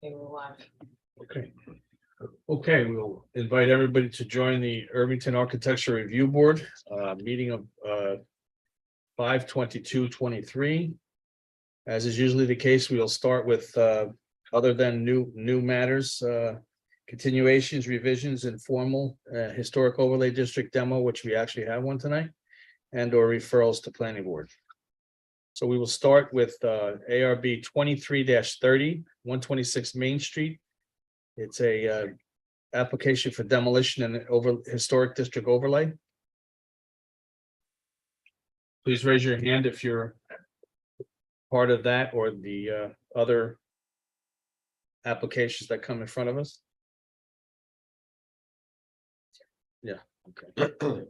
Okay. Okay, we'll invite everybody to join the Irvington Architecture Review Board, meeting of 5/22/23. As is usually the case, we'll start with other than new matters, continuations, revisions, informal historic overlay district demo, which we actually have one tonight, and or referrals to planning board. So we will start with ARB 23-30, 126 Main Street. It's a application for demolition and historic district overlay. Please raise your hand if you're part of that or the other applications that come in front of us. Yeah, okay.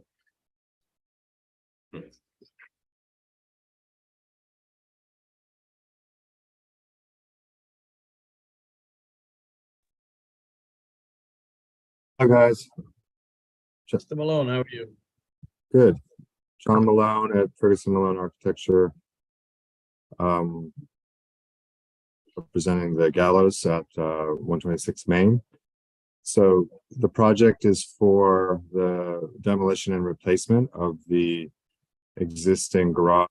Hi, guys. Mr. Malone, how are you? Good. John Malone at Ferguson Malone Architecture. Representing the Gallows at 126 Main. So the project is for the demolition and replacement of the existing garage.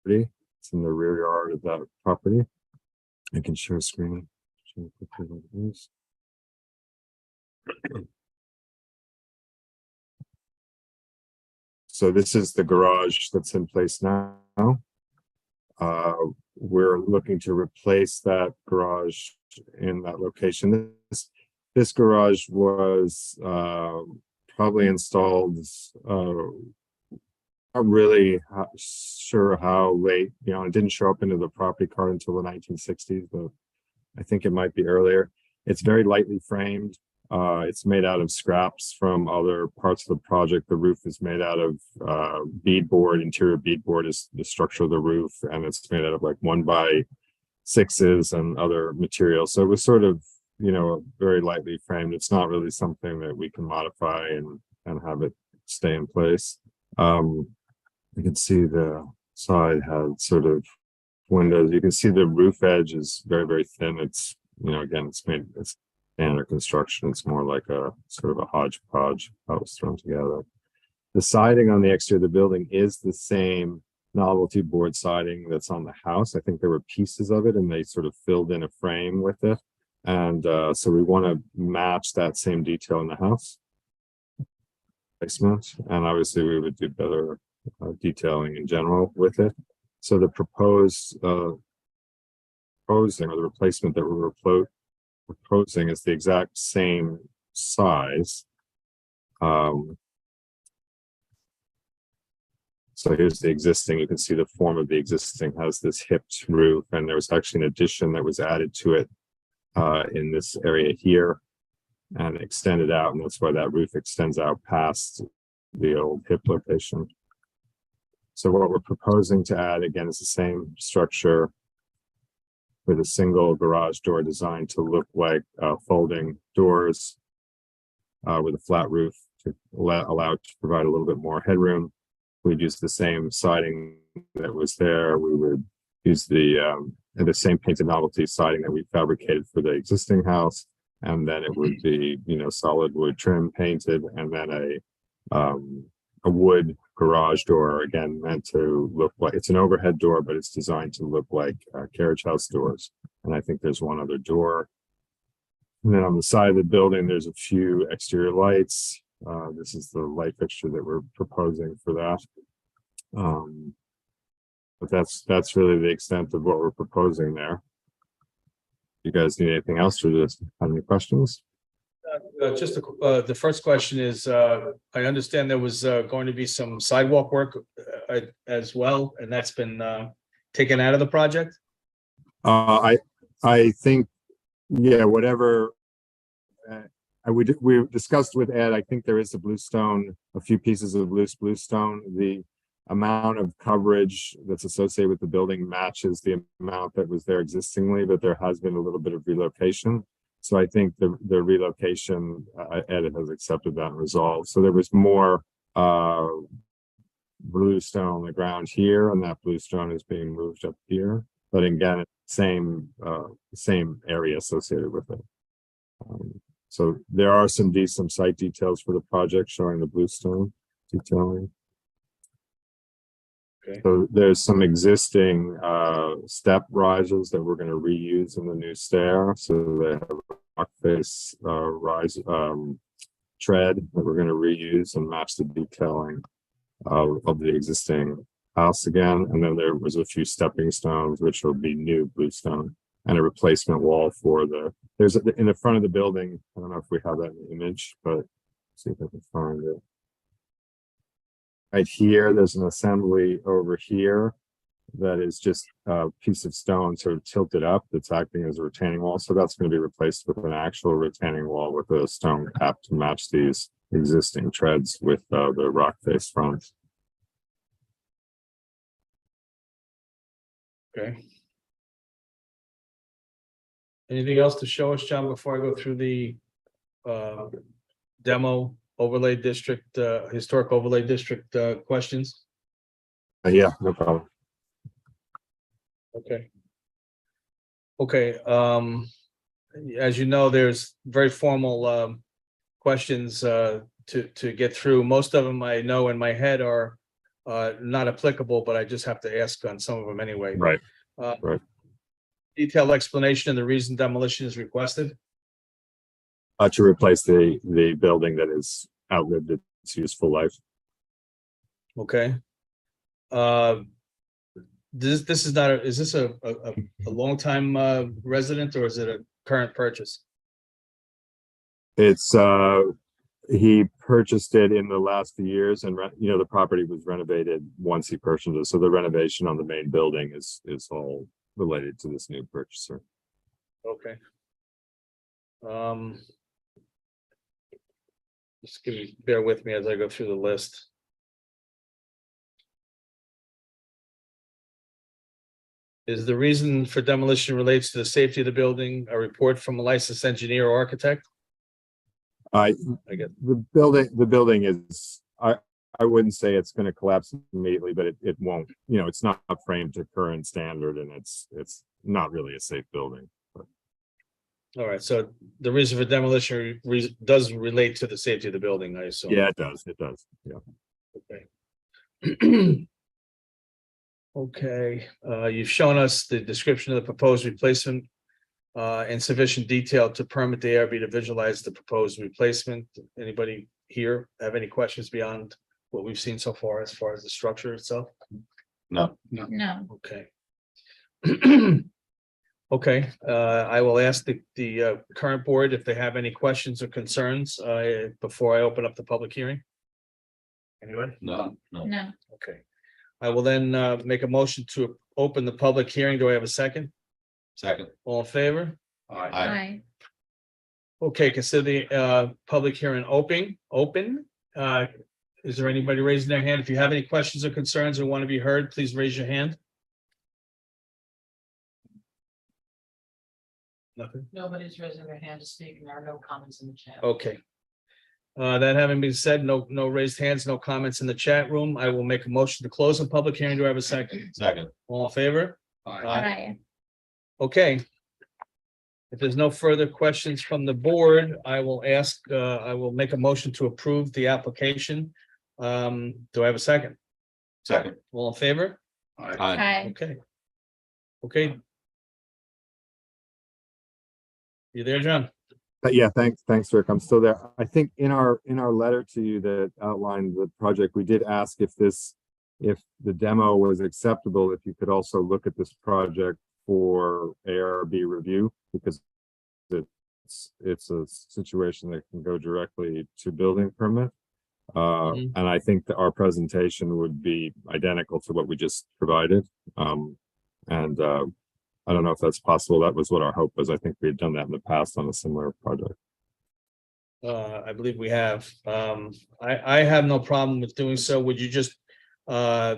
It's in the rear yard of that property. I can share a screen. So this is the garage that's in place now. We're looking to replace that garage in that location. This garage was probably installed, not really sure how late, it didn't show up into the property card until the 1960s, but I think it might be earlier. It's very lightly framed. It's made out of scraps from other parts of the project. The roof is made out of beadboard. Interior beadboard is the structure of the roof, and it's made out of like 1x6s and other materials. So it was sort of, very lightly framed. It's not really something that we can modify and have it stay in place. You can see the side had sort of windows. You can see the roof edge is very, very thin. It's, again, it's standard construction. It's more like a sort of a hodgepodge house thrown together. The siding on the exterior of the building is the same novelty board siding that's on the house. I think there were pieces of it and they sort of filled in a frame with it. And so we want to match that same detail in the house placement. And obviously we would do better detailing in general with it. So the proposing or the replacement that we're proposing is the exact same size. So here's the existing. You can see the form of the existing has this hipped roof, and there was actually an addition that was added to it in this area here and extended out, and that's why that roof extends out past the old hip location. So what we're proposing to add again is the same structure with a single garage door designed to look like folding doors with a flat roof to allow it to provide a little bit more headroom. We'd use the same siding that was there. We would use the same painted novelty siding that we fabricated for the existing house, and then it would be solid wood trim painted, and then a wood garage door, again meant to look like it's an overhead door, but it's designed to look like carriage house doors. And I think there's one other door. And then on the side of the building, there's a few exterior lights. This is the light fixture that we're proposing for that. But that's really the extent of what we're proposing there. You guys need anything else, or just have any questions? Just the first question is, I understand there was going to be some sidewalk work as well, and that's been taken out of the project. I think, yeah, whatever. We discussed with Ed. I think there is a bluestone, a few pieces of loose bluestone. The amount of coverage that's associated with the building matches the amount that was there existingly, but there has been a little bit of relocation. So I think the relocation, Ed has accepted that and resolved. So there was more bluestone on the ground here, and that bluestone is being moved up here. But again, same area associated with it. So there are some site details for the project showing the bluestone detailing. Okay. So there's some existing step rises that we're going to reuse in the new stair. So they have a rock face rise tread that we're going to reuse and match the detailing of the existing house again. And then there was a few stepping stones, which will be new bluestone, and a replacement wall for there's in the front of the building. I don't know if we have that in the image, but see if I can find it. Right here, there's an assembly over here that is just a piece of stone sort of tilted up that's acting as a retaining wall. So that's going to be replaced with an actual retaining wall with a stone cap to match these existing treads with the rock face front. Okay. Anything else to show us, John, before I go through the demo overlay district, historic overlay district questions? Yeah, no problem. Okay. Okay, as you know, there's very formal questions to get through. Most of them I know in my head are not applicable, but I just have to ask on some of them anyway. Right. Right. Detailed explanation and the reason demolition is requested. To replace the building that has outlived its useful life. Okay. This is not is this a long time resident, or is it a current purchase? It's he purchased it in the last few years, and the property was renovated once he purchased it. So the renovation on the main building is all related to this new purchaser. Okay. Just bear with me as I go through the list. Is the reason for demolition relates to the safety of the building, a report from a licensed engineer or architect? I get the building is, I wouldn't say it's going to collapse immediately, but it won't. It's not framed to current standard, and it's not really a safe building. All right, so the reason for demolition does relate to the safety of the building, I assume. Yeah, it does. It does. Yeah. Okay. Okay, you've shown us the description of the proposed replacement in sufficient detail to permit the ARB to visualize the proposed replacement. Anybody here have any questions beyond what we've seen so far as the structure itself? No. Okay. Okay, I will ask the current board if they have any questions or concerns before I open up the public hearing. Anyone? No. Okay. I will then make a motion to open the public hearing. Do I have a second? Second. All in favor? Aye. Okay, consider the public hearing open. Is there anybody raising their hand? If you have any questions or concerns or want to be heard, please raise your hand. Nothing? Nobody's raising their hand to speak, and there are no comments in the chat. Okay. That having been said, no raised hands, no comments in the chat room. I will make a motion to close the public hearing. Do I have a second? Second. All in favor? Aye. Okay. If there's no further questions from the board, I will make a motion to approve the application. Do I have a second? Second. All in favor? Aye. Okay. Okay. You there, John? But yeah, thanks, Rick. I'm still there. I think in our letter to you that outlined the project, we did ask if the demo was acceptable, if you could also look at this project for ARB review, because it's a situation that can go directly to building permit. And I think that our presentation would be identical to what we just provided. I don't know if that's possible. That was what our hope was. I think we had done that in the past on a similar project. I believe we have. I have no problem with doing so. Would you just humor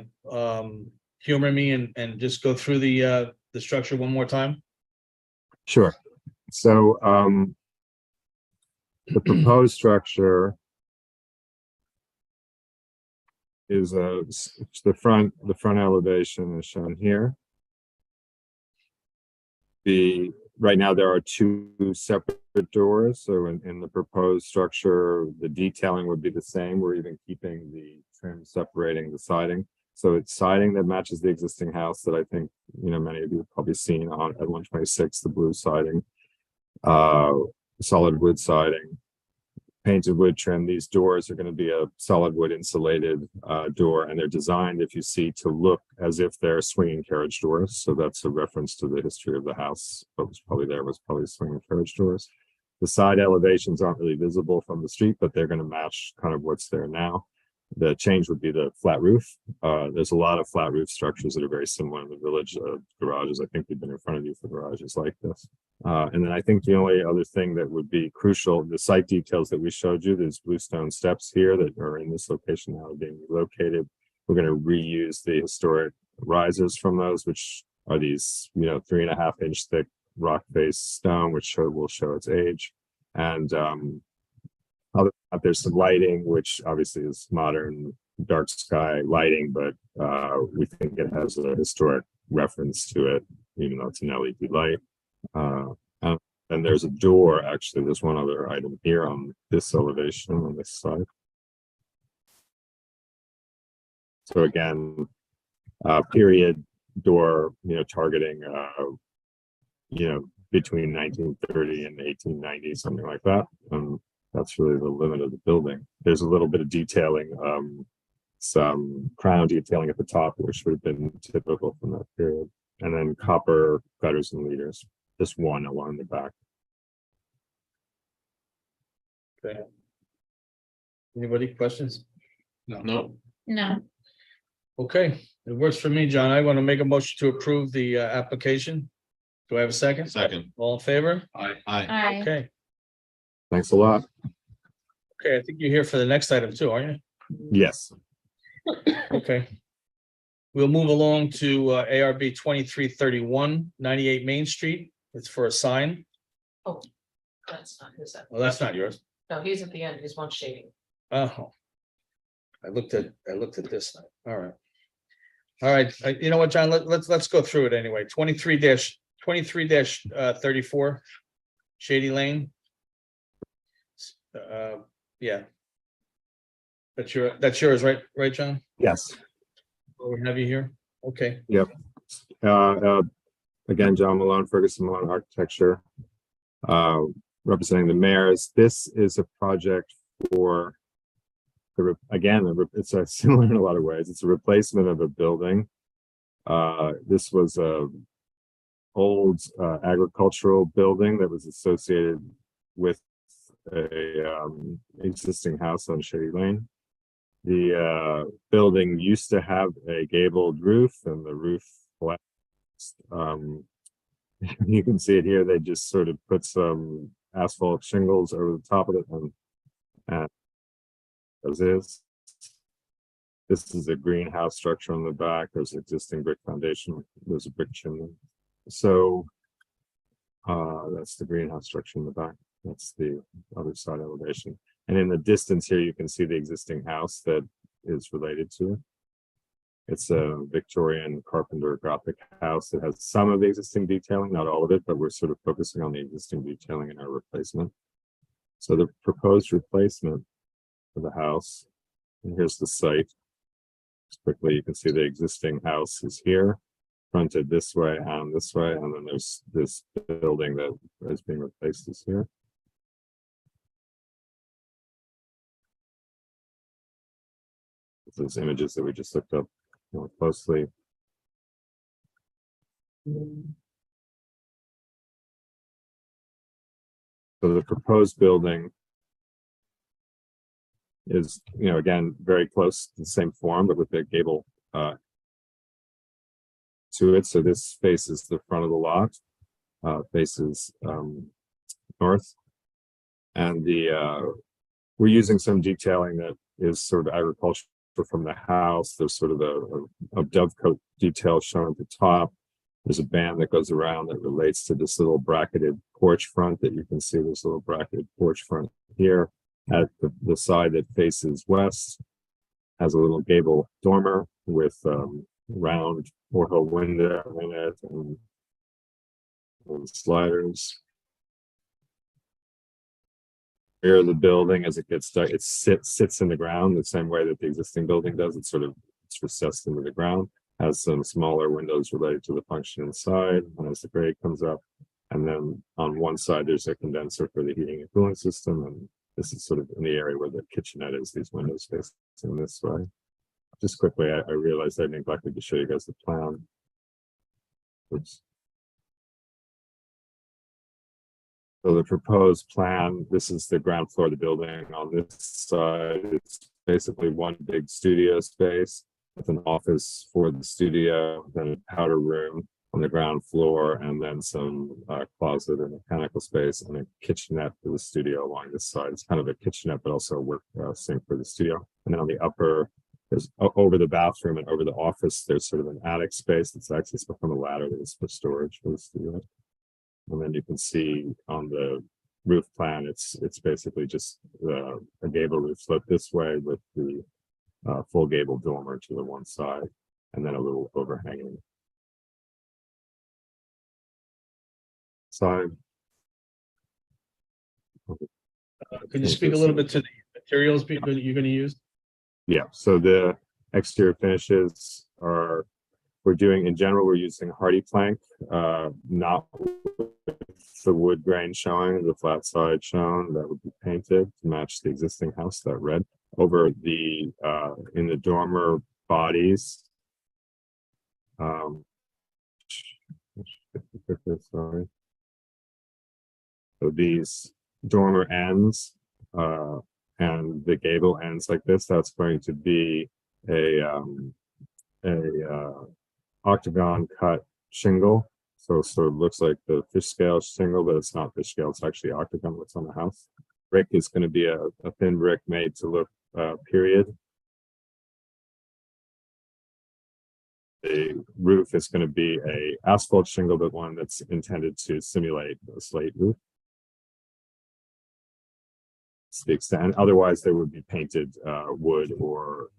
me and just go through the structure one more time? Sure. So the proposed structure is the front elevation is shown here. Right now, there are two separate doors. So in the proposed structure, the detailing would be the same. We're even keeping the trim separating the siding. So it's siding that matches the existing house that I think, many of you have probably seen on at 126, the blue siding, solid wood siding, painted wood trim. These doors are going to be a solid wood insulated door, and they're designed, if you see, to look as if they're swinging carriage doors. So that's a reference to the history of the house. What was probably swinging carriage doors. The side elevations aren't really visible from the street, but they're going to match kind of what's there now. The change would be the flat roof. There's a lot of flat roof structures that are very similar in the village. Garages, I think we've been in front of you for garages like this. And then I think the only other thing that would be crucial, the site details that we showed you, there's bluestone steps here that are in this location now being relocated. We're going to reuse the historic risers from those, which are these, 3.5-inch thick rock face stone, which will show its age. And there's some lighting, which obviously is modern dark sky lighting, but we think it has a historic reference to it, even though it's an LED light. And there's a door, actually, there's one other item here on this elevation on this side. So again, period door, targeting, between 1930 and 1890, something like that. That's really the limit of the building. There's a little bit of detailing, some crown detailing at the top, which would have been typical from that period. And then copper gutters and leaders, just one along the back. Okay. Anybody questions? No. No. Okay, it works for me, John. I want to make a motion to approve the application. Do I have a second? Second. All in favor? Aye. Aye. Okay, Thanks a lot. okay, I think you're here for the next item too, aren't Yes. you? Okay. We'll move along to ARB 2331, 98 Main Street. It's for a sign. Oh, that's not his. Well, that's not yours. No, he's at the end. He's one shading. Oh. I looked at this. All right. All right, you know what, John, let's go through it anyway. 23-34 Shady Lane. Yeah. That's yours, right, John? Yes. We have you here. Okay. Again, John Malone, Ferguson Malone Architecture, representing the mayors. This is a project for it's similar in a lot of ways. It's a replacement of a building. This was a old agricultural building that was associated with a existing house on Shady Lane. The building used to have a gabled roof, and the roof collapsed. You can see it here. They just sort of put some asphalt shingles over the top of it, and as is. This is a greenhouse structure on the back. There's an existing brick foundation. There's a brick chimney. So that's the greenhouse structure in the back. That's the other side elevation. And in the distance here, you can see the existing house that is related to it. It's a Victorian Carpenter Gothic house that has some of the existing detailing, not all of it, but we're sort of focusing on the existing detailing in our replacement. So the proposed replacement for the house, and here's the site. Just quickly, you can see the existing house is here, fronted this way, and then there's this building that is being replaced is here. Those images that we just looked up more closely. So the proposed building is, again, very close to the same form, but with the gable to it. So this faces the front of the lot, faces north, and we're using some detailing that is sort of agricultural from the house. There's sort of a dovecote detail shown at the top. There's a band that goes around that relates to this little bracketed porch front that you can see. This little bracketed porch front here at the side that faces west has a little gable dormer with round porthole window in it, and and sliders. Rear of the building, as it gets dark, it sits in the ground the same way that the existing building does. It's recessed into the ground. Has some smaller windows related to the function inside, and as the grade comes up, and then on one side there's a condenser for the heating and cooling system, and this is sort of in the area where the kitchenette is. These windows facing this way. Just quickly, I realized I neglected to show you guys the plan. Oops. So the proposed plan, this is the ground floor of the building. On this side, it's basically one big studio space with an office for the studio, then a powder room on the ground floor, and then some closet and mechanical space, and a kitchenette for the studio along this side. It's kind of a kitchenette, but also a work sink for the studio. And then on the upper, there's over the bathroom and over the office, there's sort of an attic space that's accessible from a ladder that is for storage for the studio. And then you can see on the roof plan, it's basically just a gable roof slope this way with the full gable dormer to the one side, and then a little overhanging side. Can you speak a little bit to the materials you're going to use? Yeah, so the exterior finishes are, we're doing, in general, we're using hardy plank, not with the wood grain showing, the flat side shown, that would be painted to match the existing house, that red. Over the, in the dormer bodies. Sorry. So these dormer ends, and the gable ends like this, that's going to be a octagon cut shingle. So it sort of looks like the fish scale shingle, but it's not fish scale, it's actually octagon what's on the house. Brick is going to be a thin brick made to look period. The roof is going to be a asphalt shingle, but one that's intended to simulate a slate roof. To the extent, otherwise they would be painted wood or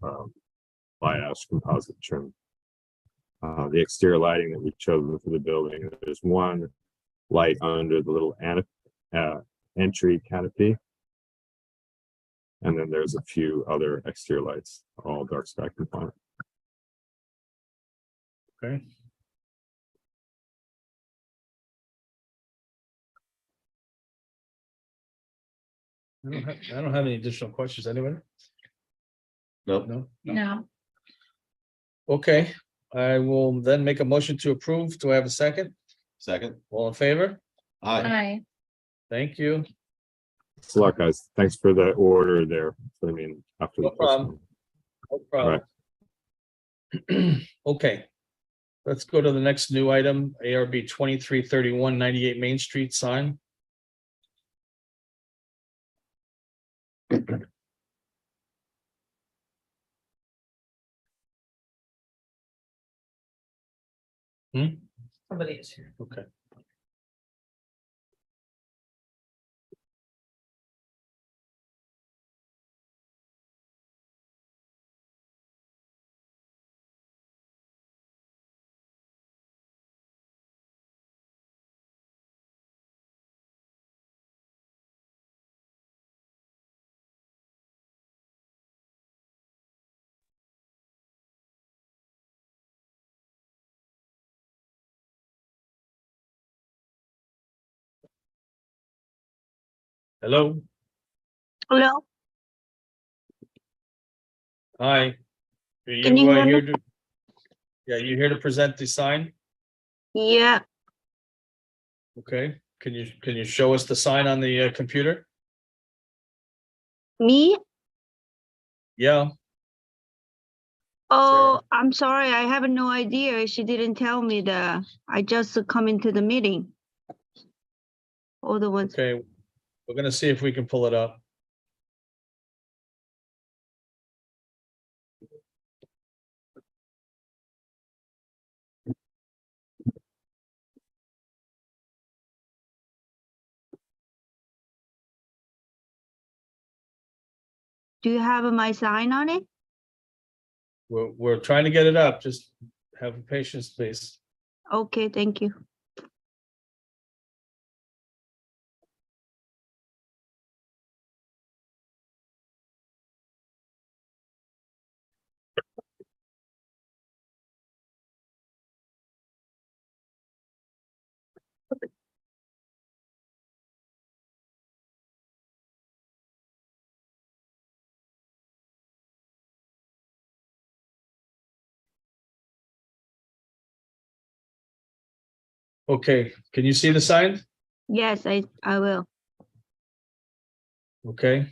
fly ash composite trim. The exterior lighting that we've chosen for the building, there's one light under the little entry canopy, and then there's a few other exterior lights, all dark sky compliant. Okay. I don't have any additional questions. Anyone? Nope. No? No. Okay, I will then make a motion to approve. Do I have a second? Second. All in favor? Aye. Aye. Thank you. Good luck, guys. Thanks for the order there. So, I mean, after No the first problem. one. No problem. Okay. Let's go to the next new item, ARB 2331 98 Main Street sign. Somebody is here. Okay. Hello, Hello, hi. Are Can you hear me? here to? Yeah, you here to present the sign? yeah, Okay, can you show us the sign on the computer? me? Yeah, Oh, I'm sorry, I have no idea. She didn't tell me that. I just come into the meeting. All the ones, okay. We're gonna see if we can pull it up. do you have my sign on it? We're trying to get it up. Just have patience, please. Okay, thank you. Okay, can you see the sign? Yes, I will. Okay.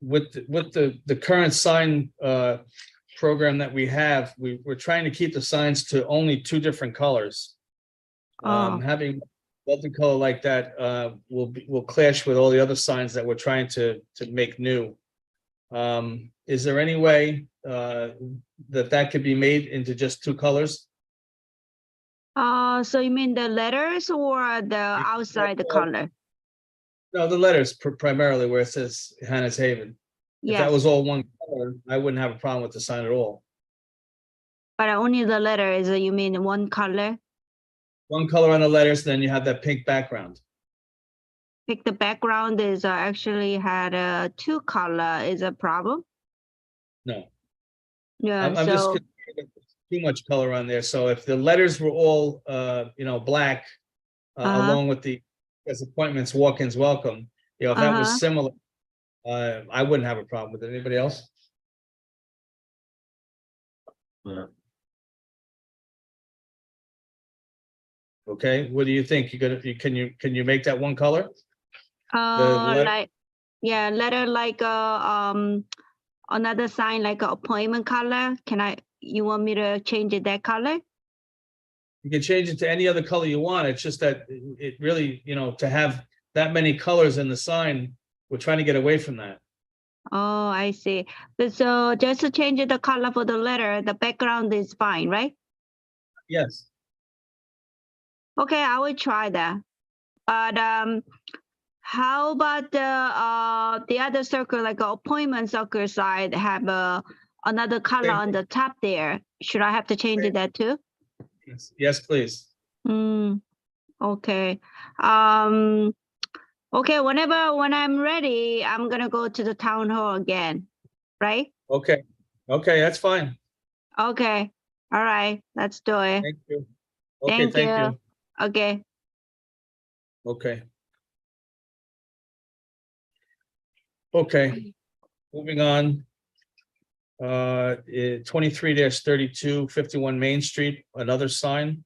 With the current sign program that we have, we're trying to keep the signs to only two different colors. Oh. Having multicolor like that will clash with all the other signs that we're trying to make new. Is there any way that could be made into just two colors? So you mean the letters or the outside the color? No, the letters primarily where it says Hannah's Haven. If that Yes, was all one color, I wouldn't have a problem with the sign at all. but only the letter is, you mean one color? One color on the letters, then you have that pink background. Pick the background is actually had a two color is a problem. No, Yeah, I'm just so, concerned that there's too much color on there. So if the letters were all, black, along with the as appointments, walk-ins, welcome, if that Uh-huh. was similar, I wouldn't have a problem with it. Anybody else? No. Okay, what do you think? Can you make that one color? letter- like, yeah, letter like another sign like a appointment color. You want me to change it that color? You can change it to any other color you want. It's just that it really, to have that many colors in the sign, we're trying to get away from that. Oh, I see. But so just to change the color for the letter, the background is fine, right? Yes. Okay, I will try that. But how about the other circle, like a appointment circle side, have another color Same on the top there? Should I have to change Same. that too? Yes, please. Okay. Okay, when I'm ready, I'm gonna go to the town hall again, right? Okay, that's fine. Okay, all right, let's do it. Thank you. Okay, Thank thank you. you. Okay, Okay. Okay, moving on. 23-32, 51 Main Street, another sign.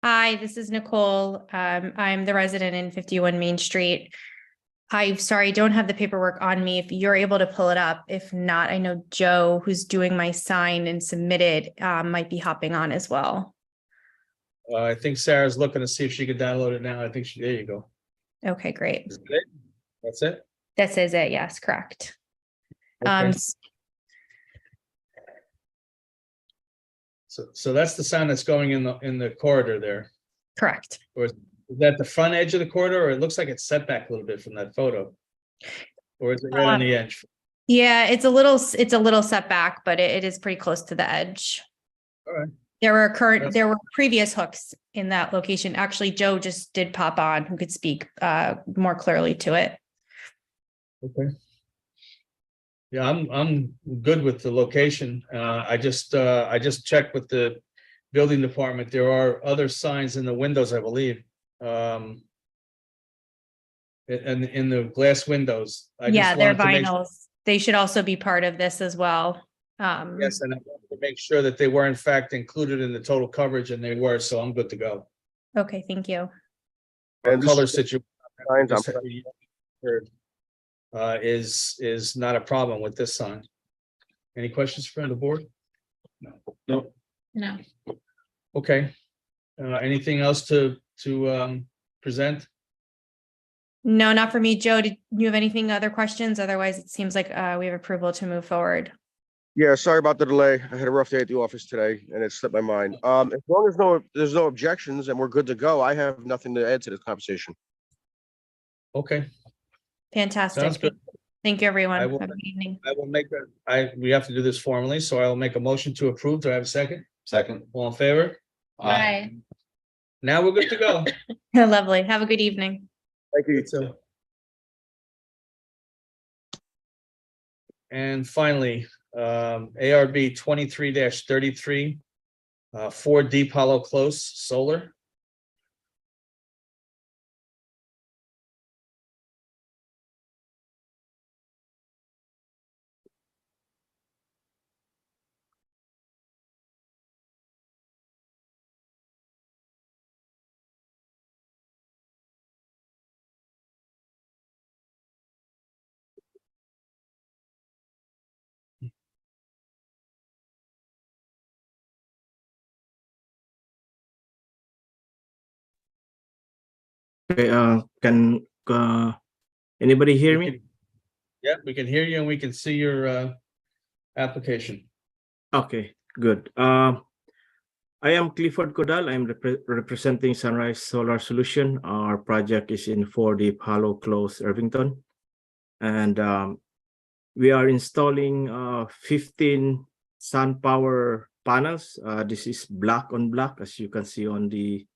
Hi, this is Nicole. I'm the resident in 51 Main Street. I'm sorry, I don't have the paperwork on me. If you're able to pull it up. If not, I know Joe, who's doing my sign and submitted, might be hopping on as well. I think Sarah's looking to see if she could download it now. I think there you go. Okay, great. Is that it? That's it? This is it. Yes, correct. Okay. So that's the sign that's going in the corridor there. Correct. Or is that the front edge of the corridor, or it looks like it's set back a little bit from that photo? Or is it right on the edge? Yeah, it's a little setback, but it is pretty close to the edge. All right. There were previous hooks in that location. Actually, Joe just did pop on, who could speak more clearly to it. Okay. Yeah, I'm good with the location. I just checked with the building department. There are other signs in the windows, I believe. And in the glass windows. I Yeah, just they're wanted to make sure- vinyls. They should also be part of this as well. Yes, and I wanted to make sure that they were in fact included in the total coverage, and they were, so I'm good to go. Okay, thank you. Our And color this situation signs, I'm is not a problem with this sign. Any questions from the board? No. No. Okay. Anything else to present? No, not for me. Joe, did you have other questions? Otherwise, it seems like we have approval to move forward. Yeah, sorry about the delay. I had a rough day at the office today and it slipped my mind. As long as there's no objections and we're good to go, I have nothing to add to this conversation. Okay, Fantastic. sounds good. Thank you, everyone. I Have will- a good evening. I will make we have to do this formally, so I will make a motion to approve. Do I have a second? Second. All in favor? Bye. Now we're good to go. Lovely. Have a good evening. Thank you. So. And finally, ARB 23-33, 4 Deep Hollow Close Solar. Okay, can anybody hear We me? can- Yeah, we can hear you and we can see your application. Okay, good. I am Clifford Kodal. I'm representing Sunrise Solar Solution. Our project is in 4 Deep Hollow Close, Irvington. And we are installing 15 sun power panels. This is black on black, as you can see on the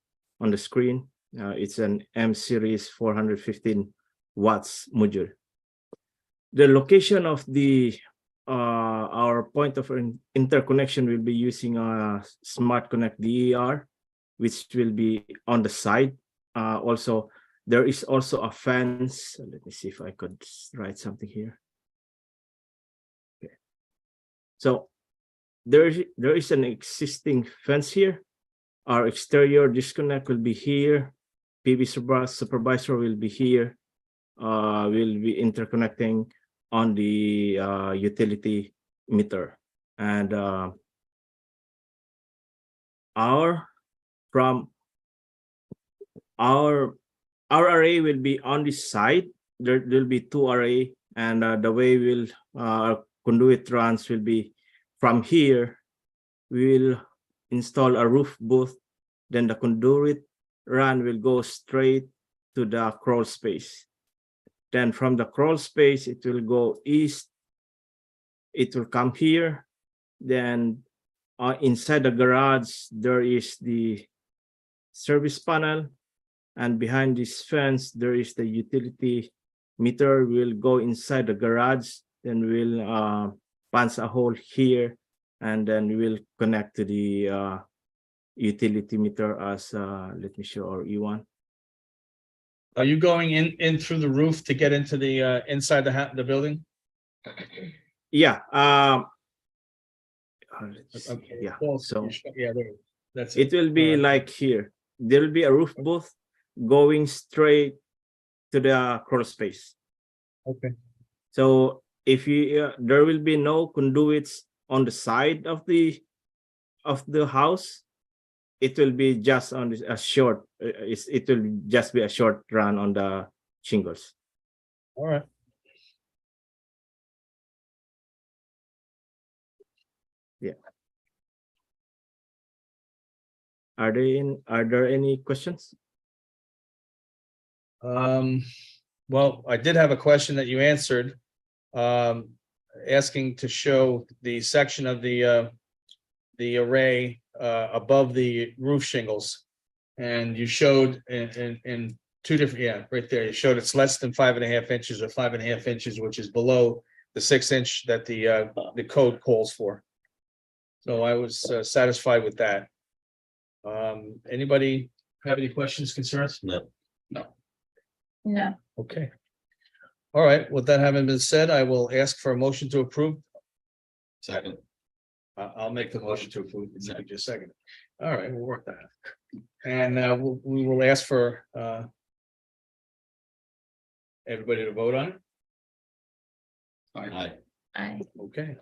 screen. It's an M series 415 watts module. The location of the our point of interconnection will be using a Smart Connect DER, which will be on the side. Also, there is also a fence. Let me see if I could write something here. Okay. So there is an existing fence here. Our exterior disconnect will be here. PV supervisor will be here. We'll be interconnecting on the utility meter, and our array will be on this side. There'll be 2 array, and the way conduit runs will be from here. We'll install a roof booth, then the conduit run will go straight to the crawl space. Then from the crawl space, it will go east. It will come here. Then inside the garage, there is the service panel. And behind this fence, there is the utility meter. Will go inside the garage. Then we'll punch a hole here. And then we'll connect to the utility meter as, let me show our E1. Are you going in through the roof to get into the inside the building? Yeah. Let's see. Okay. Yeah. Well, So yeah, that's it will be Alright. like here. There will be a roof booth going straight to the crawl space. Okay. So if you there will be no conduits on the side of the house. It will be just on a short. It will just be a short run on the shingles. All right. Yeah. Are there any questions? Well, I did have a question that you answered, asking to show the section of the array above the roof shingles. And you showed in 2 different, yeah, right there, you showed it's less than 5.5 inches or 5.5 inches, which is below the 6 inch that the code calls for. So I was satisfied with that. Anybody have any questions, concerns? No. No. Okay. All right, with that having been said, I will ask for a motion to approve. Second. I'll make the motion to approve. Just a second. All right, we'll work that out. And we will ask for everybody to vote on it. Aye. Aye. Okay.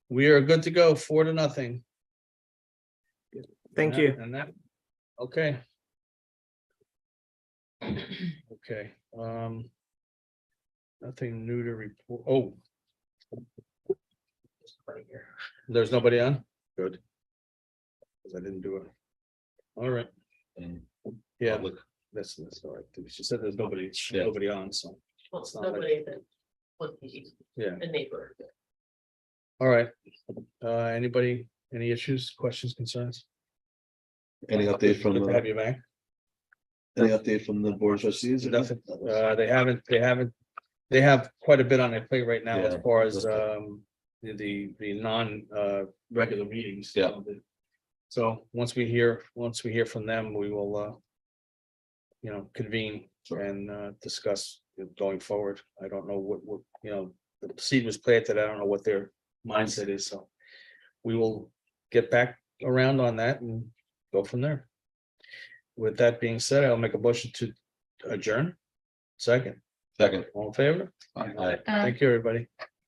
We are good to go, 4-0. Thank you. And that, okay. Okay, nothing new to report. Oh. Right here. There's nobody on? Good. Because I didn't do it. All right, And yeah, public. that's all right. She said there's nobody Yeah. on, so. Well, It's not like- nobody that would be Yeah, a neighbor. all right. Anybody, any issues, questions, concerns? Any update from, Good to have you back. any update from the board of trustees? Nothing. They have quite a bit on their plate right now as Yeah, far as that's the non regular meetings. Yeah. So once we hear from them, we will convene Sure. and discuss going forward. I don't know what the seed was planted. I don't know what their mindset is, so we will get back around on that and go from there. With that being said, I'll make a motion to adjourn. Second, Second. all in favor? Aye. Thank you, everybody.